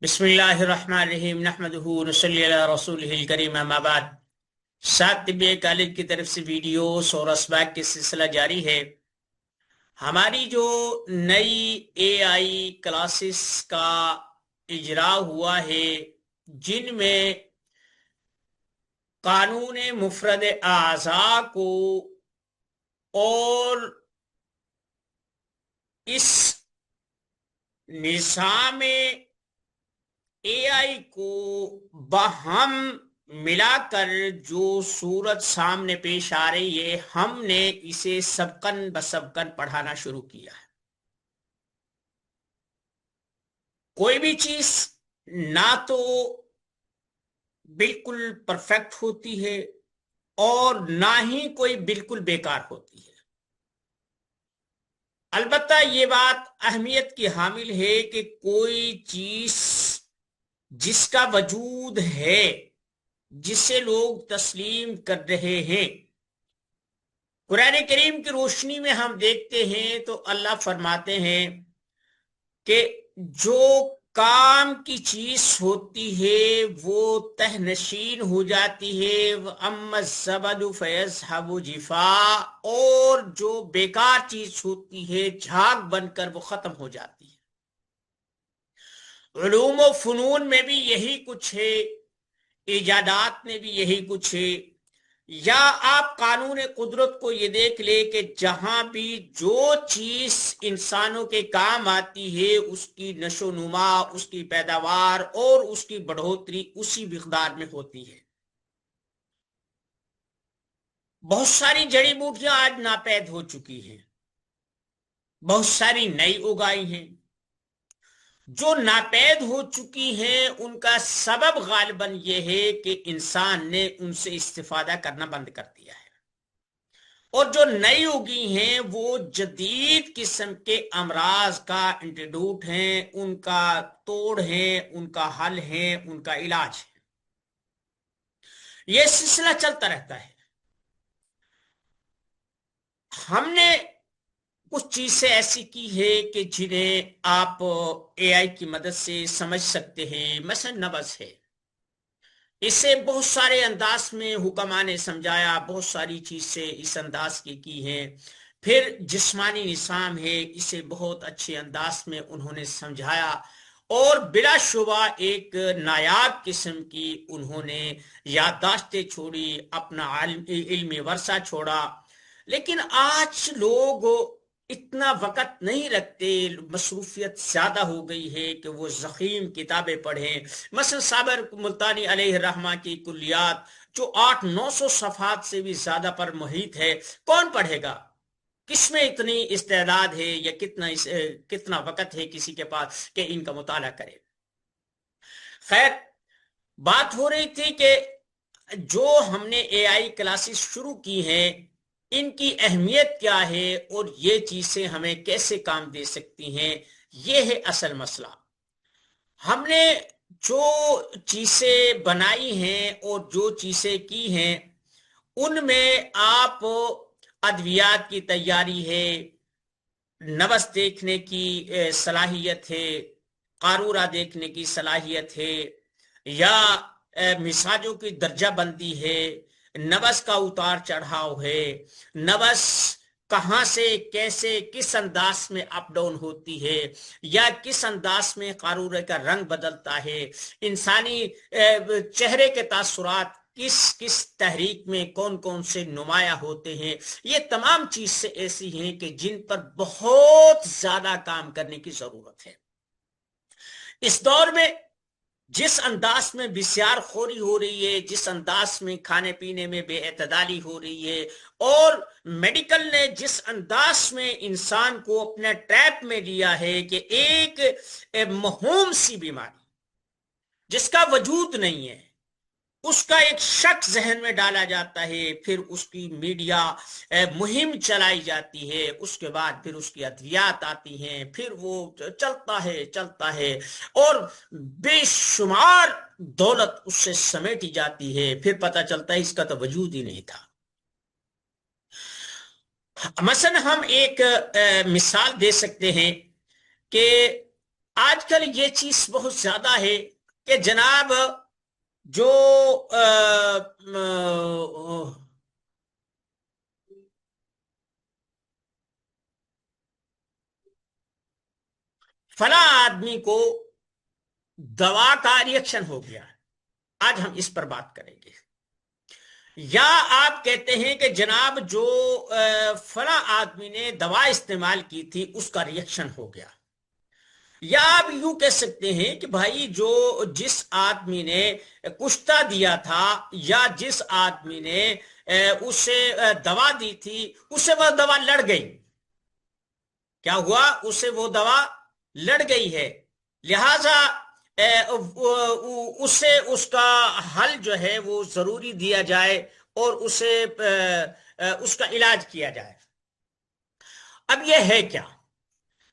بسم اللہ الرحمن الرحیم نحمدہ ونصلی علی رسولہ الکریم اما بعد۔ ساتھ طب کالج کی طرف سے ویڈیوز اور اسباق کے سلسلہ جاری ہے۔ ہماری جو نئی اے آئی کلاسز کا اجرا ہوا ہے، جن میں قانون مفرد اعضاء کو اور اس نظام اے آئی کو باہم ملا کر جو صورت سامنے پیش آ رہی ہے، ہم نے اسے سبقن بسبقن پڑھانا شروع کیا ہے۔ کوئی بھی چیز نہ تو بالکل پرفیکٹ ہوتی ہے اور نہ ہی کوئی بالکل بیکار ہوتی ہے۔ البتہ یہ بات اہمیت کی حامل ہے کہ کوئی چیز جس کا وجود ہے، جسے لوگ تسلیم کر رہے ہیں، قرآن کریم کی روشنی میں ہم دیکھتے ہیں تو اللہ فرماتے ہیں کہ جو کام کی چیز ہوتی ہے وہ تہ نشین ہو جاتی ہے، وَأَمَّا الزَّبَدُ فَيَذْهَبُ جِفَاءً، اور جو بیکار چیز ہوتی ہے جھاگ بن کر وہ ختم ہو جاتی ہے۔ علوم و فنون میں بھی یہی کچھ ہے، ایجادات میں بھی یہی کچھ ہے۔ یا آپ قانون قدرت کو یہ دیکھ لے کہ جہاں بھی جو چیز انسانوں کے کام آتی ہے، اس کی نشو و نما، اس کی پیداوار اور اس کی بڑھوتری اسی مقدار میں ہوتی ہے۔ بہت ساری جڑی بوٹیاں آج ناپید ہو چکی ہیں، بہت ساری نئی اگائی ہیں۔ جو ناپید ہو چکی ہیں ان کا سبب غالباً یہ ہے کہ انسان نے ان سے استفادہ کرنا بند کر دیا ہے، اور جو نئی اگی ہیں وہ جدید قسم کے امراض کا انٹیڈوٹ ہیں، ان کا توڑ ہے، ان کا حل ہے، ان کا علاج ہے۔ یہ سلسلہ چلتا رہتا ہے۔ ہم نے کچھ چیزیں ایسی کی ہے کہ جنہیں آپ اے آئی کی مدد سے سمجھ سکتے ہیں۔ مثلا نبض ہے، اسے بہت سارے انداز میں حکماء نے سمجھایا، بہت ساری چیزیں اس انداز کی ہیں۔ پھر جسمانی نظام ہے، اسے بہت اچھے انداز میں انہوں نے سمجھایا، اور بلا شبہ ایک نایاب قسم کی انہوں نے یادداشتیں چھوڑی، اپنا علمی ورثہ چھوڑا۔ لیکن آج لوگ اتنا وقت نہیں رکھتے، مصروفیت زیادہ ہو گئی ہے کہ وہ ضخیم کتابیں پڑھیں۔ مثلا صابر ملتانی علیہ الرحمہ کی کلیات جو 800-900 صفحات سے بھی زیادہ پر محیط ہے، کون پڑھے گا؟ کس میں اتنی استعداد ہے یا کتنا وقت ہے کسی کے پاس کہ ان کا مطالعہ کرے؟ خیر، بات ہو رہی تھی کہ جو ہم نے اے آئی کلاسز شروع کی ہیں، ان کی اہمیت کیا ہے اور یہ چیزیں ہمیں کیسے کام دے سکتی ہیں، یہ ہے اصل مسئلہ۔ ہم نے جو چیزیں بنائی ہیں اور جو چیزیں کی ہیں، ان میں آپ ادویات کی تیاری ہے، نبض دیکھنے کی صلاحیت ہے، قارورہ دیکھنے کی صلاحیت ہے، یا مزاجوں کی درجہ بندی ہے، نبض کا اتار چڑھاؤ ہے، نبض کہاں سے کیسے کس انداز میں اپ ڈاؤن ہوتی ہے، یا کس انداز میں قارورے کا رنگ بدلتا ہے، انسانی چہرے کے تاثرات کس کس تحریک میں کون کون سے نمایاں ہوتے ہیں۔ یہ تمام چیزیں ایسی ہیں کہ جن پر بہت زیادہ کام کرنے کی ضرورت ہے۔ اس دور میں جس انداز میں بسیار خوری ہو رہی ہے، جس انداز میں کھانے پینے میں بے اعتدالی ہو رہی ہے، اور میڈیکل نے جس انداز میں انسان کو اپنے ٹریپ میں لیا ہے کہ ایک موہوم سی بیماری جس کا وجود نہیں ہے، اس کا ایک شک ذہن میں ڈالا جاتا ہے، پھر اس کی میڈیا مہم چلائی جاتی ہے، اس کے بعد پھر اس کی ادویات آتی ہیں، پھر وہ چلتا ہے اور بے شمار دولت اس سے سمیٹی جاتی ہے، پھر پتہ چلتا ہے اس کا تو وجود ہی نہیں تھا۔ مثلا ہم ایک مثال دے سکتے ہیں کہ آج کل یہ چیز بہت زیادہ ہے کہ جناب جو فلاں آدمی کو دوا کا ریئیکشن ہو گیا، آج ہم اس پر بات کریں گے۔ یا آپ کہتے ہیں کہ جناب جو فلاں آدمی نے دوا استعمال کی تھی اس کا ریئیکشن ہو گیا۔ یا آپ یوں کہہ سکتے ہیں کہ بھائی جو جس آدمی نے کشتہ دیا تھا یا جس آدمی نے اسے دوا دی تھی، اسے وہ دوا لڑ گئی۔ کیا ہوا؟ اسے وہ دوا لڑ گئی ہے، لہذا اسے اس کا حل جو ہے وہ ضروری دیا جائے اور اسے اس کا علاج کیا جائے۔ اب یہ ہے کیا؟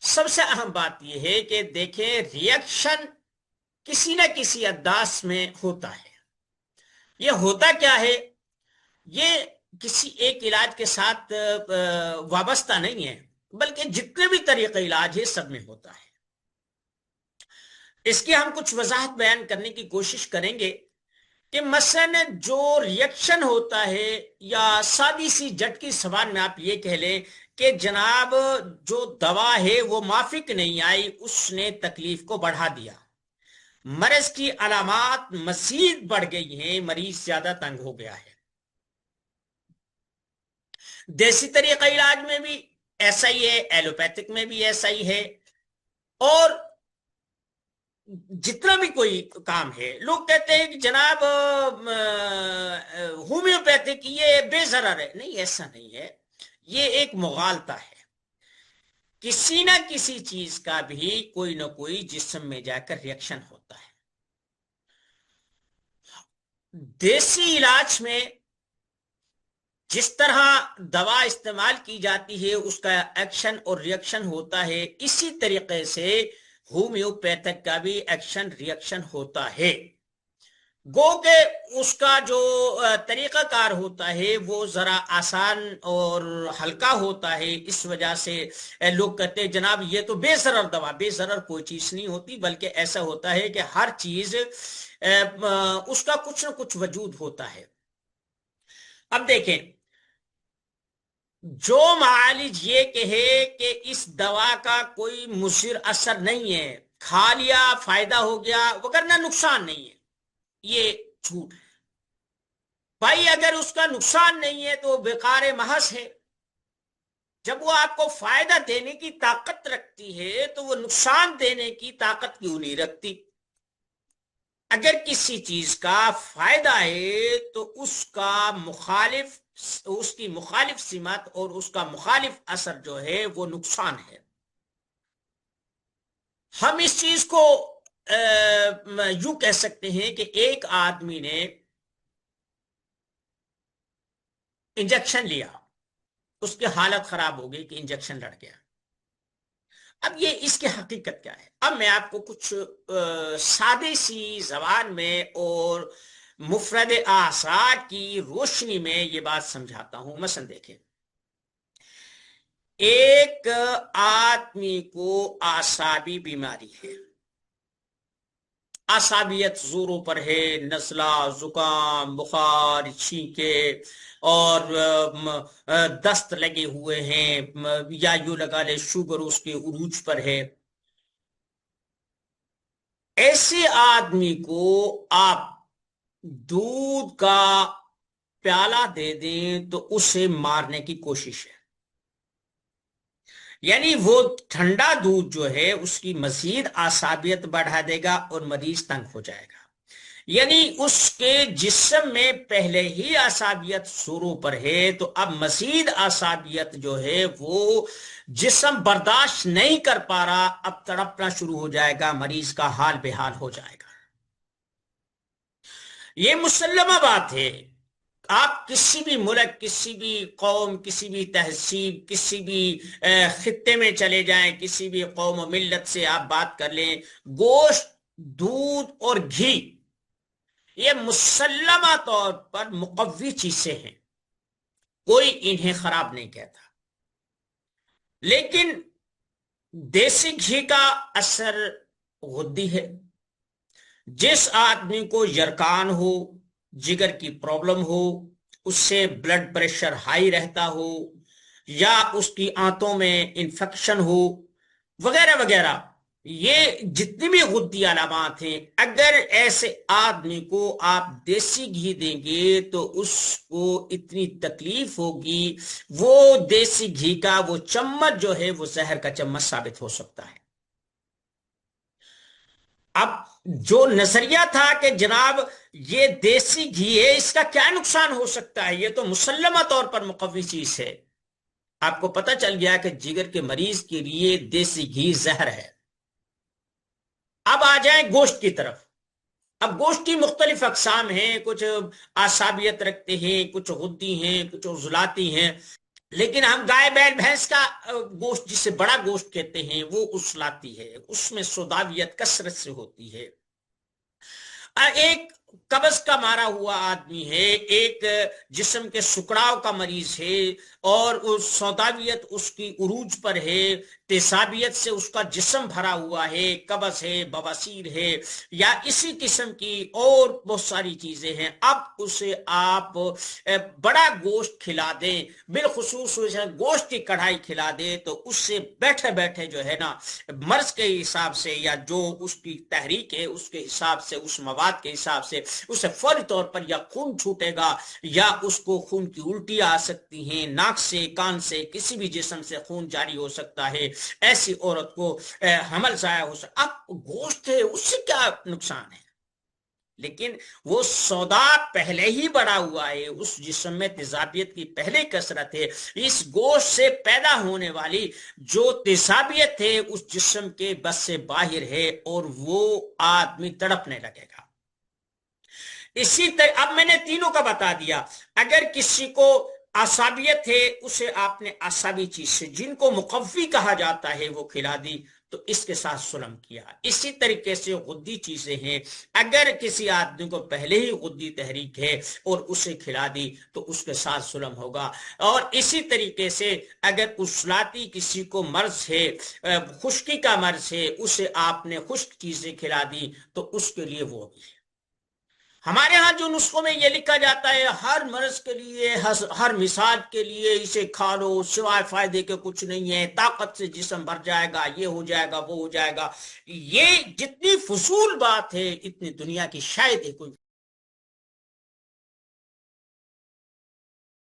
سب سے اہم بات یہ ہے کہ دیکھیں، ریئیکشن کسی نہ کسی انداز میں ہوتا ہے۔ یہ ہوتا کیا ہے؟ یہ کسی ایک علاج کے ساتھ وابستہ نہیں ہے، بلکہ جتنے بھی طریقے علاج ہے سب میں ہوتا ہے۔ اس کی ہم کچھ وضاحت بیان کرنے کی کوشش کریں گے کہ مثلا جو ریئیکشن ہوتا ہے، یا سادی سی جھٹکی زبان میں آپ یہ کہہ لیں کہ جناب جو دوا ہے وہ مافک نہیں آئی، اس نے تکلیف کو بڑھا دیا، مرض کی علامات مزید بڑھ گئی ہیں، مریض زیادہ تنگ ہو گیا ہے۔ دیسی طریقہ علاج میں بھی ایسا ہی ہے، ایلوپیتھک میں بھی ایسا ہی ہے، اور جتنا بھی کوئی کام ہے لوگ کہتے ہیں کہ جناب ہومیوپیتھک یہ بے ضرر ہے۔ نہیں، ایسا نہیں ہے، یہ ایک مغالطہ ہے۔ کسی نہ کسی چیز کا بھی کوئی نہ کوئی جسم میں جا کر ریئیکشن ہوتا ہے۔ دیسی علاج میں جس طرح دوا استعمال کی جاتی ہے اس کا ایکشن اور ریئیکشن ہوتا ہے، اسی طریقے سے ہومیوپیتھک کا بھی ایکشن ریئیکشن ہوتا ہے۔ گو کہ اس کا جو طریقہ کار ہوتا ہے وہ ذرا آسان اور ہلکا ہوتا ہے، اس وجہ سے لوگ کہتے ہیں جناب یہ تو بے ضرر دوا۔ بے ضرر کوئی چیز نہیں ہوتی، بلکہ ایسا ہوتا ہے کہ ہر چیز اس کا کچھ نہ کچھ وجود ہوتا ہے۔ اب دیکھیں، جو معالج یہ کہے کہ اس دوا کا کوئی مضر اثر نہیں ہے، کھا لیا فائدہ ہو گیا وگرنہ نقصان نہیں ہے، یہ جھوٹ ہے۔ بھائی اگر اس کا نقصان نہیں ہے تو وہ بیکار محض ہے۔ جب وہ آپ کو فائدہ دینے کی طاقت رکھتی ہے تو وہ نقصان دینے کی طاقت کیوں نہیں رکھتی؟ اگر کسی چیز کا فائدہ ہے تو اس کا مخالف، اس کی مخالف سمت اور اس کا مخالف اثر جو ہے وہ نقصان ہے۔ ہم اس چیز کو یوں کہہ سکتے ہیں کہ ایک آدمی نے انجیکشن لیا، اس کی حالت خراب ہو گئی کہ انجیکشن لڑ گیا۔ اب یہ اس کی حقیقت کیا ہے؟ اب میں آپ کو کچھ سادی سی زبان میں اور مفرد اعصاب کی روشنی میں یہ بات سمجھاتا ہوں۔ مثلا دیکھیں، ایک آدمی کو اعصابی بیماری ہے، اعصابیت زوروں پر ہے، نزلہ، زکام، بخار، چھینکے اور دست لگے ہوئے ہیں، یا یوں لگا لے شوگر اس کے عروج پر ہے۔ ایسے آدمی کو آپ دودھ کا پیالہ دے دیں تو اسے مارنے کی کوشش ہے، یعنی وہ ٹھنڈا دودھ جو ہے اس کی مزید اعصابیت بڑھا دے گا اور مریض تنگ ہو جائے گا۔ یعنی اس کے جسم میں پہلے ہی اعصابیت شروع پر ہے تو اب مزید اعصابیت جو ہے وہ جسم برداشت نہیں کر پا رہا، اب تڑپنا شروع ہو جائے گا، مریض کا حال بے حال ہو جائے گا۔ یہ مسلمہ بات ہے۔ آپ کسی بھی ملک، کسی بھی قوم، کسی بھی تہذیب، کسی بھی خطے میں چلے جائیں، کسی بھی قوم و ملت سے آپ بات کر لیں، گوشت، دودھ اور گھی یہ مسلمہ طور پر مقوی چیزیں ہیں، کوئی انہیں خراب نہیں کہتا۔ لیکن دیسی گھی کا اثر غدی ہے. جس آدمی کو یرکان ہو، جگر کی پرابلم ہو، اس سے بلڈ پریشر ہائی رہتا ہو، یا اس کی آنتوں میں انفیکشن ہو، وغیرہ وغیرہ، یہ جتنی بھی غدی علامات ہیں، اگر ایسے آدمی کو آپ دیسی گھی دیں گے تو اس کو اتنی تکلیف ہوگی، وہ دیسی گھی کا وہ چمچ جو ہے وہ زہر کا چمچ ثابت ہو سکتا ہے. اب جو نظریہ تھا کہ جناب یہ دیسی گھی ہے، اس کا کیا نقصان ہو سکتا ہے، یہ تو مسلمہ طور پر مقوی چیز ہے، آپ کو پتہ چل گیا کہ جگر کے مریض کے لیے دیسی گھی زہر ہے. اب آ جائیں گوشت کی طرف. اب گوشت کی مختلف اقسام ہیں، کچھ اعصابیت رکھتے ہیں، کچھ غدی ہیں، کچھ عضلاتی ہیں، لیکن ہم گائے بیل بھینس کا گوشت جسے بڑا گوشت کہتے ہیں وہ عضلاتی ہے، اس میں سوداویت کثرت سے ہوتی ہے. ایک قبض کا مارا ہوا آدمی ہے، ایک جسم کے سکڑاؤ کا مریض ہے، اور اس سوداویت اس کی عروج پر ہے، تیزابیت سے اس کا جسم بھرا ہوا ہے، قبض ہے، بواسیر ہے، یا اسی قسم کی اور بہت ساری چیزیں ہیں. اب اسے آپ بڑا گوشت کھلا دیں، بالخصوص اسے گوشت کی کڑھائی کھلا دیں، تو اس سے بیٹھے بیٹھے جو ہے نا مرض کے حساب سے یا جو اس کی تحریک ہے اس کے حساب سے، اس مواد کے حساب سے اسے فوری طور پر یا خون چھوٹے گا، یا اس کو خون کی الٹی آ سکتی ہیں، ناک سے، کان سے، کسی بھی جسم سے خون جاری ہو سکتا ہے، ایسی عورت کو حمل ضائع ہو سکتا. اب گوشت ہے اس سے کیا نقصان ہے، لیکن وہ سودا پہلے ہی بڑا ہوا ہے، اس جسم میں تیزابیت کی پہلے کثرت ہے، اس گوشت سے پیدا ہونے والی جو تیزابیت ہے اس جسم کے بس سے باہر ہے، اور وہ آدمی تڑپنے لگے گا. اسی طرح اب میں نے تینوں کا بتا دیا. اگر کسی کو اعصابیت ہے، اسے آپ نے اعصابی چیز سے جن کو مقوی کہا جاتا ہے وہ کھلا دی، تو اس کے ساتھ سلم کیا. اسی طریقے سے غدی چیزیں ہیں، اگر کسی آدمی کو پہلے ہی غدی تحریک ہے اور اسے کھلا دی تو اس کے ساتھ سلم ہوگا. اور اسی طریقے سے اگر عضلاتی کسی کو مرض ہے، خشکی کا مرض ہے، اسے آپ نے خشک چیزیں کھلا دی تو اس کے لیے وہ بھی ہے. ہمارے ہاں جو نسخوں میں یہ لکھا جاتا ہے ہر مرض کے لیے، ہر مثال کے لیے اسے کھا لو، سوائے فائدے کے کچھ نہیں ہے، طاقت سے جسم بھر جائے گا، یہ ہو جائے گا، وہ ہو جائے گا، یہ جتنی فضول بات ہے اتنی دنیا کی شاید ہی کوئی